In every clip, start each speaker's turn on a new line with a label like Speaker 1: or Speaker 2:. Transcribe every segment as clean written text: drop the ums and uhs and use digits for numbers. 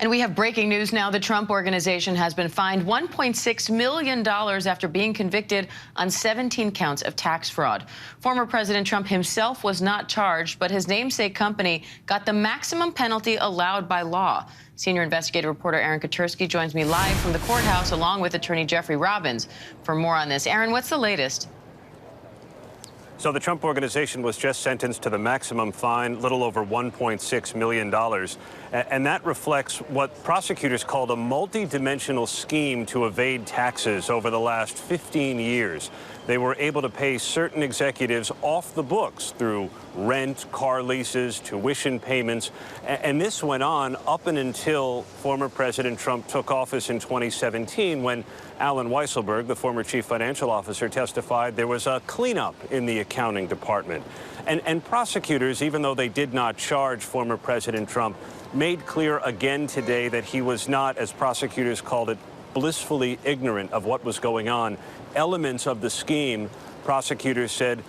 Speaker 1: And we have breaking news now. The Trump Organization has been fined $1.6 million after being convicted on 17 counts of tax fraud. Former President Trump himself was not charged, but his namesake company got the maximum penalty allowed by law. Senior investigative reporter Aaron Katersky joins me live from the courthouse along with Attorney Jeffrey Robbins for more on this. Aaron, what's the latest?
Speaker 2: So the Trump Organization was just sentenced to the maximum fine, little over $1.6 million. And that reflects what prosecutors called a multi-dimensional scheme to evade taxes over the last 15 years. They were able to pay certain executives off the books through rent, car leases, tuition payments. And this went on up and until former President Trump took office in 2017, when Allen Weisselberg, the former chief financial officer, testified there was a cleanup in the accounting department. And prosecutors, even though they did not charge former President Trump, made clear again today that he was not, as prosecutors called it, blissfully ignorant of what was going on. Elements of the scheme, prosecutors said,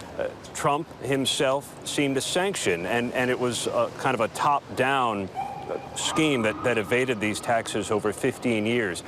Speaker 2: Trump himself seemed to sanction, and it was kind of a top-down scheme that evaded these taxes over 15 years.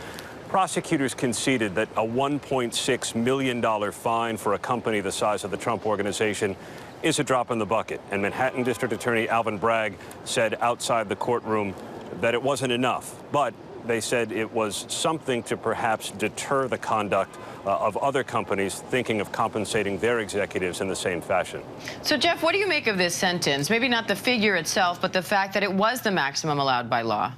Speaker 2: Prosecutors conceded that a $1.6 million fine for a company the size of the Trump Organization is a drop in the bucket. And Manhattan District Attorney Alvin Bragg said outside the courtroom that it wasn't enough, but they said it was something to perhaps deter the conduct of other companies thinking of compensating their executives in the same fashion.
Speaker 1: So, Jeff, what do you make of this sentence? Maybe not the figure itself, but the fact that it was the maximum allowed by law.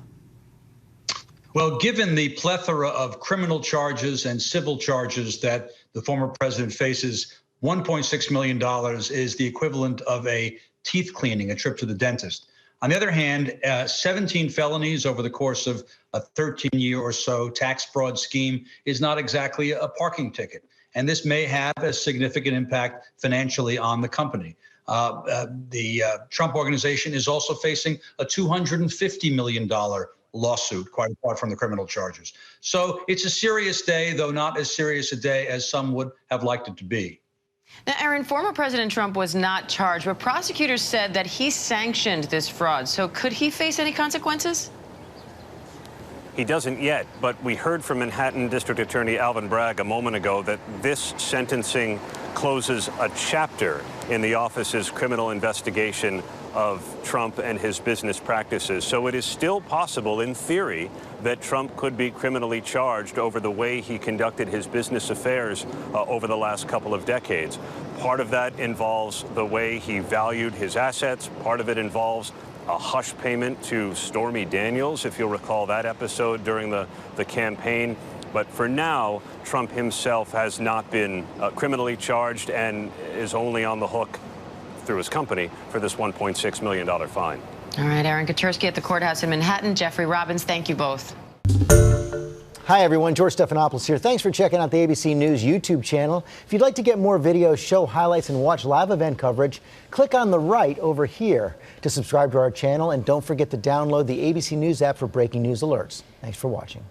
Speaker 3: Well, given the plethora of criminal charges and civil charges that the former president faces, $1.6 million is the equivalent of a teeth cleaning, a trip to the dentist. On the other hand, 17 felonies over the course of a 13-year or so tax fraud scheme is not exactly a parking ticket. And this may have a significant impact financially on the company. The Trump Organization is also facing a $250 million lawsuit, quite apart from the criminal charges. So it's a serious day, though not as serious a day as some would have liked it to be.
Speaker 1: Now, Aaron, former President Trump was not charged, but prosecutors said that he sanctioned this fraud. So could he face any consequences?
Speaker 2: He doesn't yet, but we heard from Manhattan District Attorney Alvin Bragg a moment ago that this sentencing closes a chapter in the office's criminal investigation of Trump and his business practices. So it is still possible, in theory, that Trump could be criminally charged over the way he conducted his business affairs over the last couple of decades. Part of that involves the way he valued his assets. Part of it involves a hush payment to Stormy Daniels, if you'll recall that episode during the campaign. But for now, Trump himself has not been criminally charged and is only on the hook through his company for this $1.6 million fine.
Speaker 1: All right, Aaron Katersky at the courthouse in Manhattan. Jeffrey Robbins, thank you both.
Speaker 4: Hi, everyone. George Stephanopoulos here. Thanks for checking out the ABC News YouTube channel. If you'd like to get more videos, show highlights, and watch live event coverage, click on the right over here to subscribe to our channel. And don't forget to download the ABC News app for breaking news alerts. Thanks for watching.